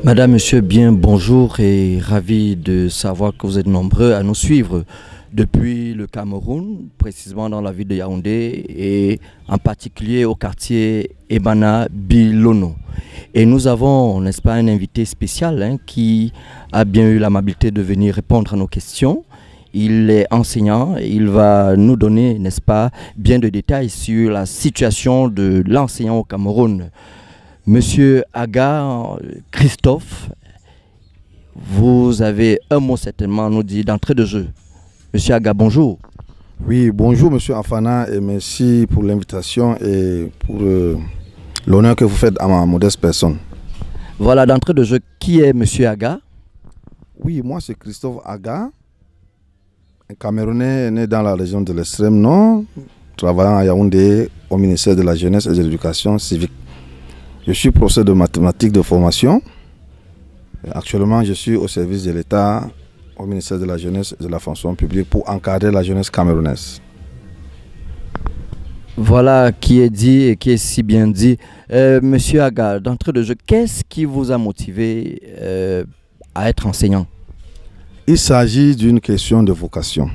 Madame, Monsieur, bien bonjour et ravi de savoir que vous êtes nombreux à nous suivre depuis le Cameroun, précisément dans la ville de Yaoundé et en particulier au quartier Ebana Bilono. Et nous avons, n'est-ce pas, un invité spécial qui a bien eu l'amabilité de venir répondre à nos questions. Il est enseignant, il va nous donner, n'est-ce pas, bien de détails sur la situation de l'enseignant au Cameroun. Monsieur Aga Christophe, vous avez un mot certainement à nous dire d'entrée de jeu. Monsieur Aga, bonjour. Oui, bonjour Monsieur Afana et merci pour l'invitation et pour l'honneur que vous faites à ma modeste personne. Voilà, d'entrée de jeu, qui est Monsieur Aga? Oui, moi c'est Christophe Aga, un Camerounais né dans la région de l'extrême nord, travaillant à Yaoundé au ministère de la Jeunesse et de l'Éducation civique. Je suis professeur de mathématiques de formation. Actuellement, je suis au service de l'État au ministère de la Jeunesse et de la Fonction publique pour encadrer la jeunesse camerounaise. Voilà qui est dit et qui est si bien dit. Monsieur Aga, d'entrée de jeu, qu'est-ce qui vous a motivé à être enseignant? Il s'agit d'une question de vocation.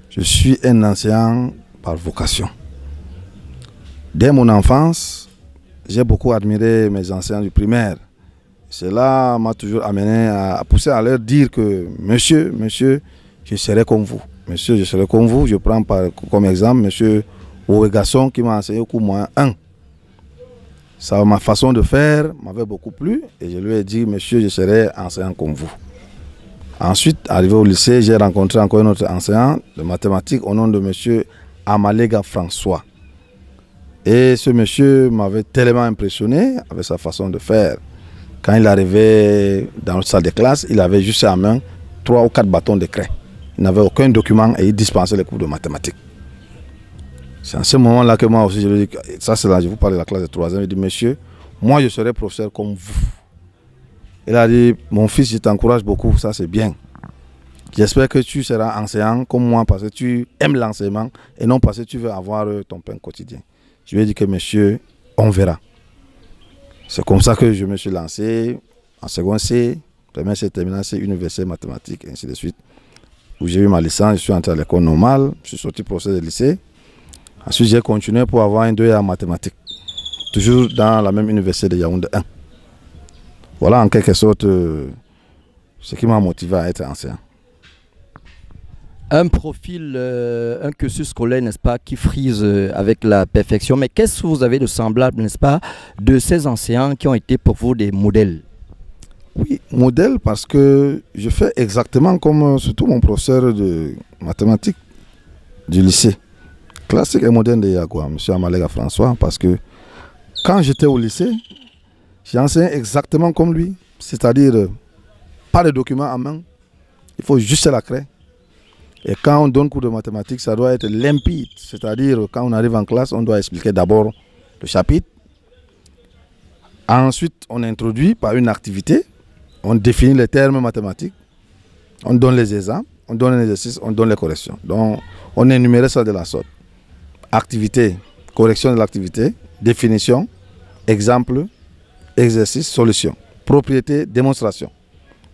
Je suis un enseignant par vocation. Dès mon enfance, j'ai beaucoup admiré mes enseignants du primaire. Cela m'a toujours amené à pousser à leur dire que monsieur, je serai comme vous. Monsieur, je serai comme vous. Je prends comme exemple monsieur Ouegasson qui m'a enseigné au cours moyen 1. Ça, ma façon de faire m'avait beaucoup plu et je lui ai dit monsieur, je serai enseignant comme vous. Ensuite, arrivé au lycée, j'ai rencontré encore un autre enseignant de mathématiques au nom de monsieur Amalega François. Et ce monsieur m'avait tellement impressionné avec sa façon de faire. Quand il arrivait dans la salle de classe, il avait juste à main 3 ou 4 bâtons de craie. Il n'avait aucun document et il dispensait les cours de mathématiques. C'est à ce moment-là que moi aussi, je lui ai dit, ça c'est là, je vous parle de la classe de 3e, il dit, monsieur, moi je serai professeur comme vous. Il a dit, mon fils, je t'encourage beaucoup, ça c'est bien. J'espère que tu seras enseignant comme moi parce que tu aimes l'enseignement et non parce que tu veux avoir ton pain quotidien. Je lui ai dit que monsieur, on verra. C'est comme ça que je me suis lancé en seconde C, première C, terminale C, université mathématiques, et ainsi de suite. Où j'ai eu ma licence, je suis entré à l'école normale, je suis sorti professeur de lycée. Ensuite, j'ai continué pour avoir un 2 en mathématiques. Toujours dans la même université de Yaoundé 1. Voilà en quelque sorte ce qui m'a motivé à être enseignant. Un profil, un cursus scolaire, n'est-ce pas, qui frise avec la perfection. Mais qu'est-ce que vous avez de semblable, n'est-ce pas, de ces enseignants qui ont été pour vous des modèles? Oui, modèle parce que je fais exactement comme surtout mon professeur de mathématiques du lycée. Classique et moderne de Yagua, M. Amalega François, parce que quand j'étais au lycée, j'ai enseigné exactement comme lui. C'est-à-dire, pas de documents en main, il faut juste la craie. Et quand on donne cours de mathématiques, ça doit être limpide. C'est-à-dire, quand on arrive en classe, on doit expliquer d'abord le chapitre. Ensuite, on introduit par une activité. On définit les termes mathématiques. On donne les exemples, on donne les exercices, on donne les corrections. Donc, on énumérait ça de la sorte. Activité, correction de l'activité, définition, exemple, exercice, solution. Propriété, démonstration.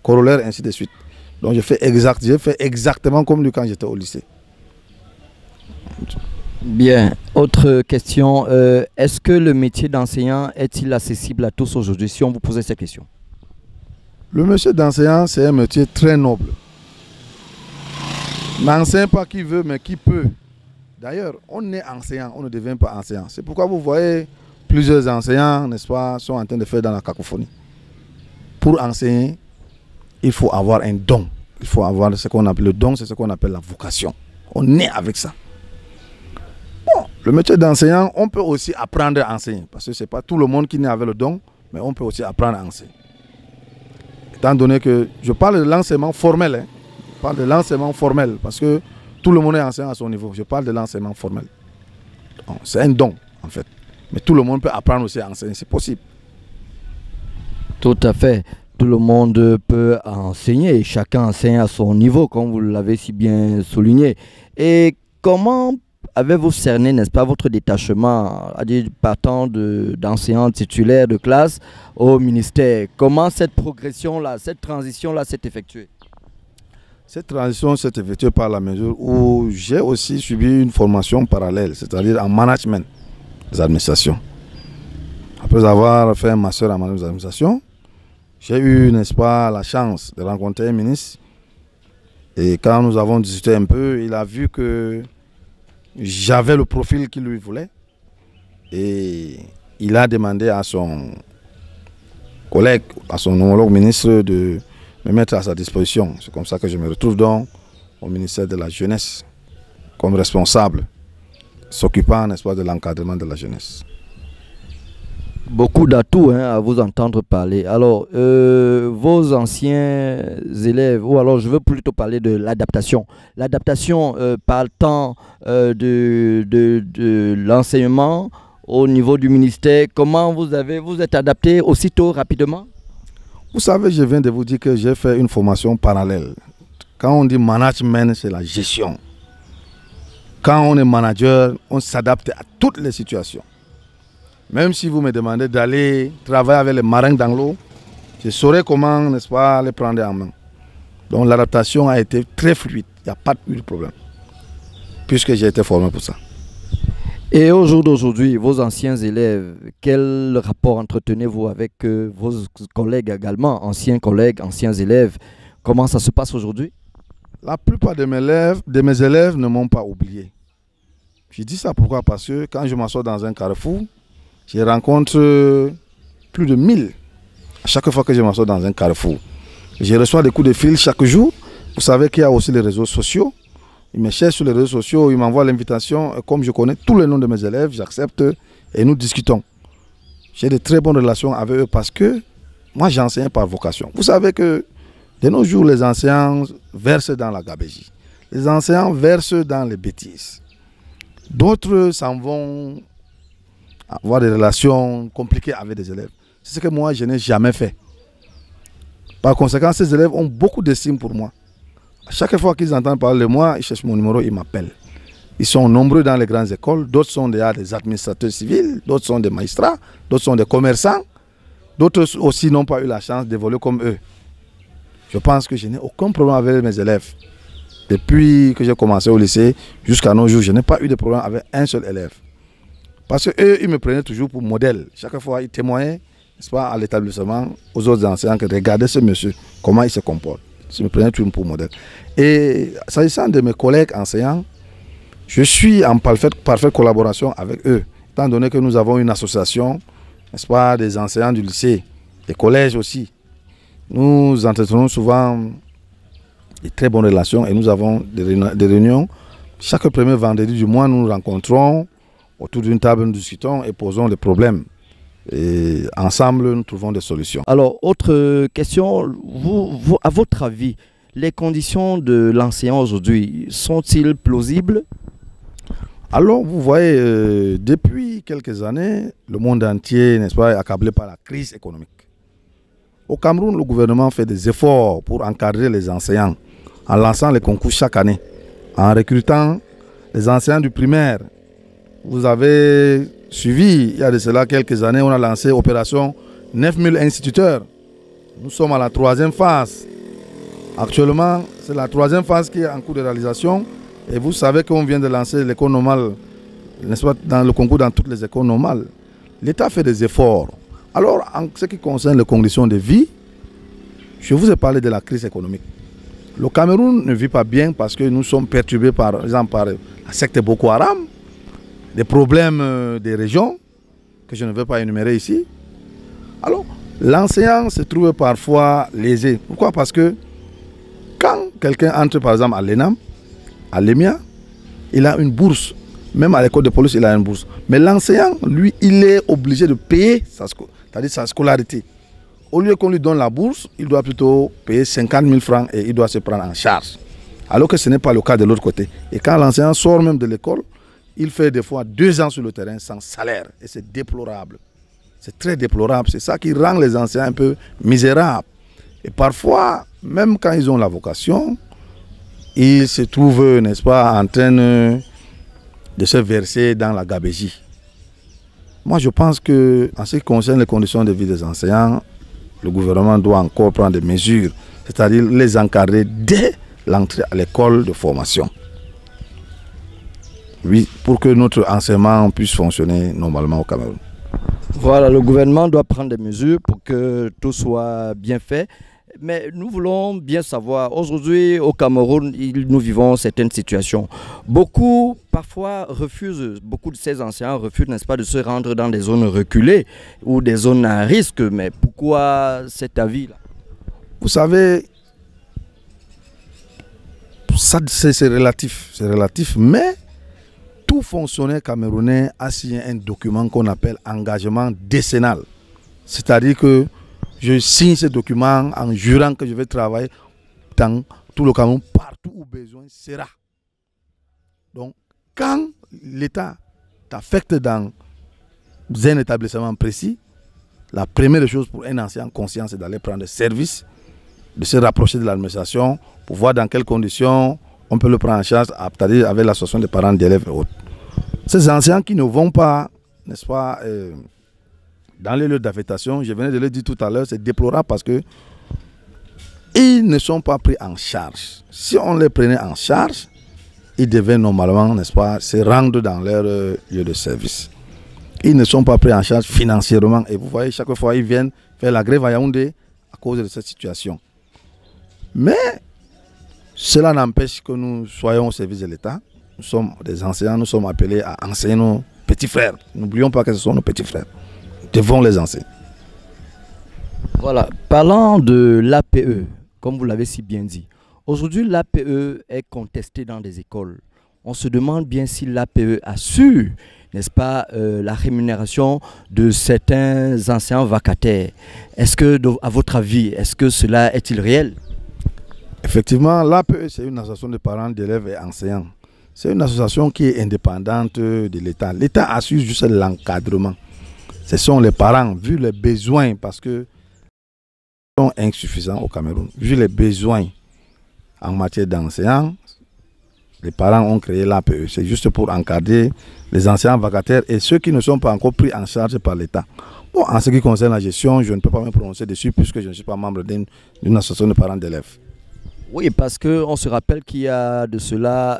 Corollaire, ainsi de suite. Donc j'ai fait exactement comme lui quand j'étais au lycée. Bien. Autre question. Est-ce que le métier d'enseignant est-il accessible à tous aujourd'hui si on vous posait cette question? Le métier d'enseignant, c'est un métier très noble. N'enseigne pas qui veut, mais qui peut. D'ailleurs, on est enseignant, on ne devient pas enseignant. C'est pourquoi vous voyez plusieurs enseignants, n'est-ce pas, sont en train de faire dans la cacophonie. Pour enseigner, il faut avoir un don. Il faut avoir ce qu'on appelle le don, c'est ce qu'on appelle la vocation. On est avec ça. Bon, le métier d'enseignant, on peut aussi apprendre à enseigner. Parce que ce n'est pas tout le monde qui naît avec le don, mais on peut aussi apprendre à enseigner. Étant donné que je parle de l'enseignement formel. Je parle de l'enseignement formel parce que tout le monde est enseignant à son niveau. Je parle de l'enseignement formel. C'est un don, en fait. Mais tout le monde peut apprendre aussi à enseigner, c'est possible. Tout à fait. Tout le monde peut enseigner et chacun enseigne à son niveau, comme vous l'avez si bien souligné. Et comment avez-vous cerné, n'est-ce pas, votre détachement, à dire partant d'enseignants titulaires de classe au ministère? Comment cette progression-là, cette transition-là s'est effectuée? Cette transition s'est effectuée par la mesure où j'ai aussi suivi une formation parallèle, c'est-à-dire en management des administrations. Après avoir fait un master en management des administrations, j'ai eu, n'est-ce pas, la chance de rencontrer un ministre. Et quand nous avons discuté un peu, il a vu que j'avais le profil qu'il lui voulait. Et il a demandé à son collègue, à son homologue ministre de me mettre à sa disposition. C'est comme ça que je me retrouve donc au ministère de la Jeunesse comme responsable, s'occupant, n'est-ce pas, de l'encadrement de la jeunesse. Beaucoup d'atouts à vous entendre parler. Alors, vos anciens élèves, ou alors je veux plutôt parler de l'adaptation. L'adaptation par le temps de l'enseignement au niveau du ministère, comment vous êtes adapté aussitôt, rapidement? Vous savez, je viens de vous dire que j'ai fait une formation parallèle. Quand on dit management, c'est la gestion. Quand on est manager, on s'adapte à toutes les situations. Même si vous me demandez d'aller travailler avec les marins dans l'eau, je saurais comment, n'est-ce pas, les prendre en main. Donc l'adaptation a été très fluide, il n'y a pas eu de problème, puisque j'ai été formé pour ça. Et au jour d'aujourd'hui, vos anciens élèves, quel rapport entretenez-vous avec vos collègues également, anciens collègues, anciens élèves? Comment ça se passe aujourd'hui? La plupart de mes élèves ne m'ont pas oublié. Je dis ça pourquoi? Parce que quand je m'assois dans un carrefour, je rencontre plus de 1000 à chaque fois que je m'assois dans un carrefour. Je reçois des coups de fil chaque jour. Vous savez qu'il y a aussi les réseaux sociaux. Ils me cherchent sur les réseaux sociaux, ils m'envoient l'invitation. Comme je connais tous les noms de mes élèves, j'accepte et nous discutons. J'ai de très bonnes relations avec eux parce que moi j'enseigne par vocation. Vous savez que de nos jours, les enseignants versent dans la gabégie. Les enseignants versent dans les bêtises. D'autres s'en vont avoir des relations compliquées avec des élèves. C'est ce que moi, je n'ai jamais fait. Par conséquent, ces élèves ont beaucoup d'estime pour moi. À chaque fois qu'ils entendent parler de moi, ils cherchent mon numéro, ils m'appellent. Ils sont nombreux dans les grandes écoles. D'autres sont des administrateurs civils, d'autres sont des magistrats, d'autres sont des commerçants. D'autres aussi n'ont pas eu la chance d'évoluer comme eux. Je pense que je n'ai aucun problème avec mes élèves. Depuis que j'ai commencé au lycée jusqu'à nos jours, je n'ai pas eu de problème avec un seul élève. Parce qu'eux, ils me prenaient toujours pour modèle. Chaque fois, ils témoignaient, n'est-ce pas, à l'établissement, aux autres enseignants, que regardez ce monsieur, comment il se comporte. Ils me prenaient toujours pour modèle. Et s'agissant de mes collègues enseignants, je suis en parfaite collaboration avec eux, étant donné que nous avons une association, n'est-ce pas, des enseignants du lycée, des collèges aussi. Nous entretenons souvent de très bonnes relations et nous avons des réunions. Chaque premier vendredi du mois, nous nous rencontrons autour d'une table, nous discutons et posons des problèmes. Et ensemble, nous trouvons des solutions. Alors, autre question, à votre avis, les conditions de l'enseignant aujourd'hui sont-ils plausibles? Alors, vous voyez, depuis quelques années, le monde entier, n'est-ce pas, est accablé par la crise économique. Au Cameroun, le gouvernement fait des efforts pour encadrer les enseignants en lançant les concours chaque année, en recrutant les enseignants du primaire. Vous avez suivi, il y a de cela quelques années, on a lancé l'opération 9000 instituteurs. Nous sommes à la 3e phase. Actuellement, c'est la 3e phase qui est en cours de réalisation. Et vous savez qu'on vient de lancer l'école normale, n'est-ce pas, dans le concours dans toutes les écoles normales. L'État fait des efforts. Alors, en ce qui concerne les conditions de vie, je vous ai parlé de la crise économique. Le Cameroun ne vit pas bien parce que nous sommes perturbés par exemple par la secte Boko Haram, des problèmes des régions que je ne vais pas énumérer ici. Alors, l'enseignant se trouve parfois lésé. Pourquoi? Parce que quand quelqu'un entre par exemple à l'ENAM, à l'EMIA, il a une bourse. Même à l'école de police, il a une bourse. Mais l'enseignant, lui, il est obligé de payer sa scolarité. Au lieu qu'on lui donne la bourse, il doit plutôt payer 50 000 francs et il doit se prendre en charge. Alors que ce n'est pas le cas de l'autre côté. Et quand l'enseignant sort même de l'école, il fait des fois 2 ans sur le terrain sans salaire. Et c'est déplorable. C'est très déplorable. C'est ça qui rend les enseignants un peu misérables. Et parfois, même quand ils ont la vocation, ils se trouvent, n'est-ce pas, en train de se verser dans la gabégie. Moi, je pense que, en ce qui concerne les conditions de vie des enseignants, le gouvernement doit encore prendre des mesures, c'est-à-dire les encadrer dès l'entrée à l'école de formation. Oui, pour que notre enseignement puisse fonctionner normalement au Cameroun. Voilà, le gouvernement doit prendre des mesures pour que tout soit bien fait. Mais nous voulons bien savoir, aujourd'hui au Cameroun, nous vivons certaines situations. Beaucoup, parfois, refusent, beaucoup de ces enseignants refusent, n'est-ce pas, de se rendre dans des zones reculées ou des zones à risque. Mais pourquoi cet avis-là? Vous savez, c'est relatif, mais tout fonctionnaire camerounais a signé un document qu'on appelle engagement décennal. C'est-à-dire que je signe ce document en jurant que je vais travailler dans tout le Cameroun, partout où besoin sera. Donc, quand l'État t'affecte dans un établissement précis, la première chose pour un enseignant conscient, c'est d'aller prendre service, de se rapprocher de l'administration pour voir dans quelles conditions on peut le prendre en charge, c'est-à-dire avec l'association des parents d'élèves et autres. Ces enseignants qui ne vont pas, n'est-ce pas, dans les lieux d'affectation, je venais de le dire tout à l'heure, c'est déplorable parce que ils ne sont pas pris en charge. Si on les prenait en charge, ils devaient normalement, n'est-ce pas, se rendre dans leur lieu de service. Ils ne sont pas pris en charge financièrement. Et vous voyez, chaque fois, ils viennent faire la grève à Yaoundé à cause de cette situation. Mais cela n'empêche que nous soyons au service de l'État. Nous sommes des enseignants, nous sommes appelés à enseigner nos petits frères. N'oublions pas que ce sont nos petits frères. Devons les enseigner. Voilà, parlant de l'APE, comme vous l'avez si bien dit, aujourd'hui l'APE est contestée dans des écoles. On se demande bien si l'APE assure, n'est-ce pas, la rémunération de certains enseignants vacataires. Est-ce que, à votre avis, est-ce que cela est-il réel? Effectivement, l'APE, c'est une association de parents, d'élèves et enseignants. C'est une association qui est indépendante de l'État. L'État assure juste l'encadrement. Ce sont les parents, vu les besoins, parce que ils sont insuffisants au Cameroun. Vu les besoins en matière d'enseignants, les parents ont créé l'APE. C'est juste pour encadrer les enseignants vacataires et ceux qui ne sont pas encore pris en charge par l'État. Bon, en ce qui concerne la gestion, je ne peux pas me prononcer dessus puisque je ne suis pas membre d'une association de parents d'élèves. Oui, parce qu'on se rappelle qu'il y a de cela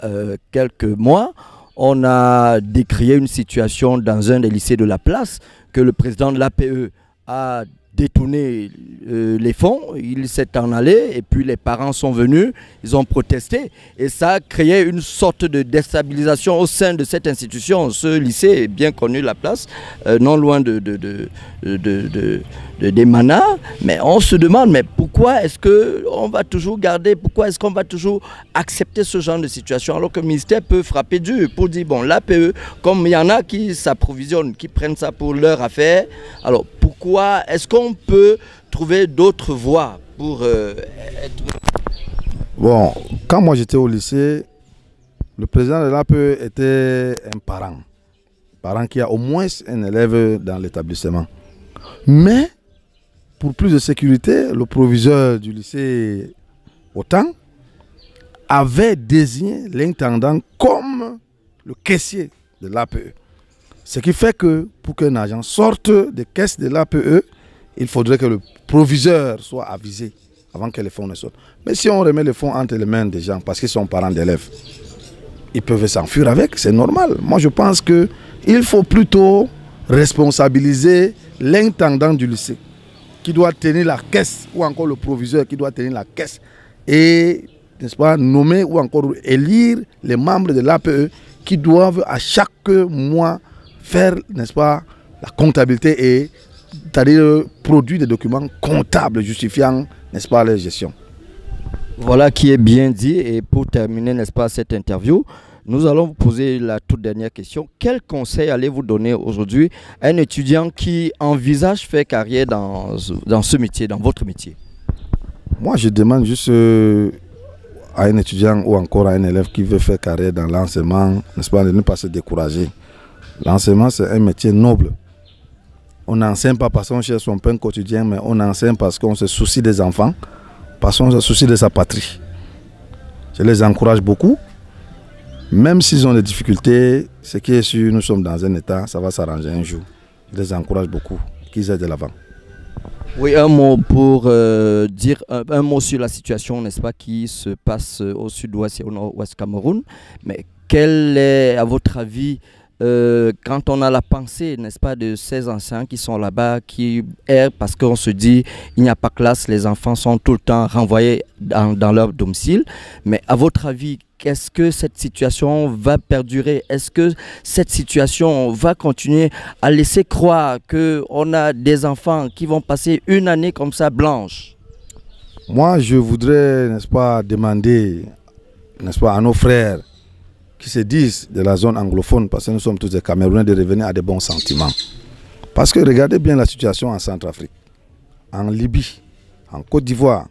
quelques mois, on a décrié une situation dans un des lycées de la place que le président de l'APE a détourné les fonds, il s'est en allé et puis les parents sont venus, ils ont protesté et ça a créé une sorte de déstabilisation au sein de cette institution. Ce lycée est bien connu la place, non loin des Manas, mais on se demande mais pourquoi est-ce qu'on va toujours garder, pourquoi est-ce qu'on va toujours accepter ce genre de situation alors que le ministère peut frapper dur pour dire bon l'APE, comme il y en a qui s'approvisionnent, qui prennent ça pour leur affaire, alors pourquoi est-ce qu'on peut trouver d'autres voies pour être... Bon, quand moi j'étais au lycée, le président de l'APE était un parent qui a au moins un élève dans l'établissement. Mais, pour plus de sécurité, le proviseur du lycée Autant avait désigné l'intendant comme le caissier de l'APE. Ce qui fait que pour qu'un agent sorte des caisses de l'APE, il faudrait que le proviseur soit avisé avant que les fonds ne sortent. Mais si on remet les fonds entre les mains des gens parce qu'ils sont parents d'élèves, ils peuvent s'enfuir avec, c'est normal. Moi je pense qu'il faut plutôt responsabiliser l'intendant du lycée qui doit tenir la caisse ou encore le proviseur qui doit tenir la caisse et, n'est-ce pas, nommer ou encore élire les membres de l'APE qui doivent à chaque mois faire, n'est-ce pas, la comptabilité et c'est-à-dire produire des documents comptables justifiant, n'est-ce pas, leur gestion. Voilà qui est bien dit et pour terminer, n'est-ce pas, cette interview, nous allons vous poser la toute dernière question. Quel conseil allez-vous donner aujourd'hui à un étudiant qui envisage faire carrière dans ce métier, dans votre métier? Moi, je demande juste à un étudiant ou encore à un élève qui veut faire carrière dans l'enseignement, n'est-ce pas, de ne pas se décourager. L'enseignement, c'est un métier noble. On n'enseigne pas parce qu'on cherche son pain quotidien, mais on enseigne parce qu'on se soucie des enfants, parce qu'on se soucie de sa patrie. Je les encourage beaucoup Même s'ils ont des difficultés, ce qui est sûr, nous sommes dans un état, ça va s'arranger un jour. Je les encourage beaucoup, qu'ils aient de l'avant. Oui, un mot pour dire un mot sur la situation, n'est-ce pas, qui se passe au sud-ouest et au nord-ouest Cameroun. Mais quel est, à votre avis, quand on a la pensée, n'est-ce pas, de ces anciens qui sont là-bas, qui errent parce qu'on se dit il n'y a pas classe, les enfants sont tout le temps renvoyés dans leur domicile. Mais à votre avis, est-ce que cette situation va perdurer? Est-ce que cette situation va continuer à laisser croire qu'on a des enfants qui vont passer une année comme ça blanche? Moi, je voudrais, n'est-ce pas, demander, n'est-ce pas, à nos frères qui se disent de la zone anglophone, parce que nous sommes tous des Camerounais, de revenir à des bons sentiments. Parce que regardez bien la situation en Centrafrique, en Libye, en Côte d'Ivoire.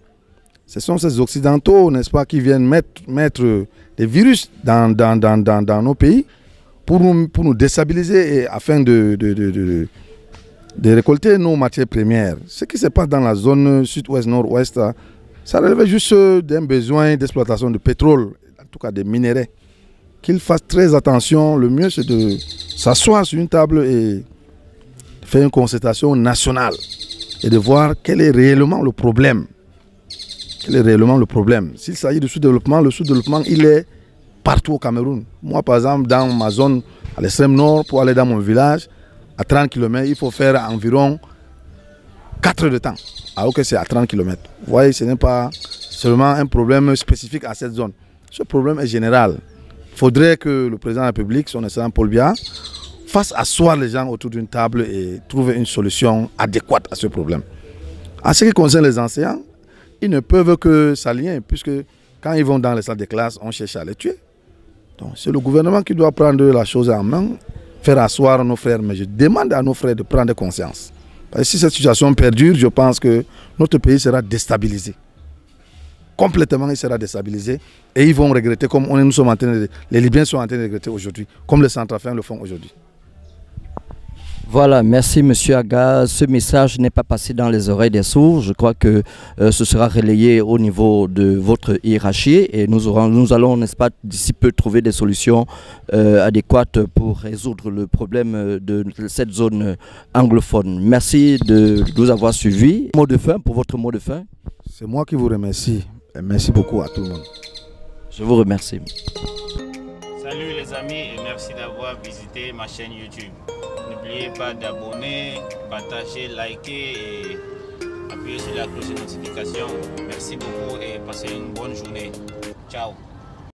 Ce sont ces Occidentaux, n'est-ce pas, qui viennent mettre des virus dans nos pays pour nous déstabiliser et afin de récolter nos matières premières. Ce qui se passe dans la zone sud-ouest, nord-ouest, ça relève juste d'un besoin d'exploitation de pétrole, en tout cas des minéraux. Qu'ils fassent très attention, le mieux c'est de s'asseoir sur une table et faire une concertation nationale et de voir quel est réellement le problème. Quel est réellement le problème? S'il s'agit de sous-développement, le sous-développement il est partout au Cameroun. Moi par exemple dans ma zone à l'extrême nord, pour aller dans mon village, à 30 km, il faut faire environ 4 heures de temps, alors que c'est à 30 km. Vous voyez, ce n'est pas seulement un problème spécifique à cette zone. Ce problème est général. Il faudrait que le président de la République, son excellent Paul Biya, fasse asseoir les gens autour d'une table et trouver une solution adéquate à ce problème. En ce qui concerne les enseignants, ils ne peuvent que s'aligner, puisque quand ils vont dans les salles de classe, on cherche à les tuer. Donc c'est le gouvernement qui doit prendre la chose en main, faire asseoir nos frères. Mais je demande à nos frères de prendre conscience. Parce que si cette situation perdure, je pense que notre pays sera déstabilisé. Complètement, il sera déstabilisé. Et ils vont regretter comme nous sommes en train de, les Libyens sont en train de regretter aujourd'hui, comme les Centrafricains le font aujourd'hui. Voilà, merci Monsieur Aga. Ce message n'est pas passé dans les oreilles des sourds. Je crois que ce sera relayé au niveau de votre hiérarchie et nous allons, n'est-ce pas, d'ici peu trouver des solutions adéquates pour résoudre le problème de cette zone anglophone. Merci de nous avoir suivis. Mot de fin, pour votre mot de fin. C'est moi qui vous remercie. Et merci beaucoup à tout le monde. Je vous remercie. Salut les amis et merci d'avoir visité ma chaîne YouTube. N'oubliez pas d'abonner, partager, liker et appuyer sur la cloche de notification. Merci beaucoup et passez une bonne journée. Ciao.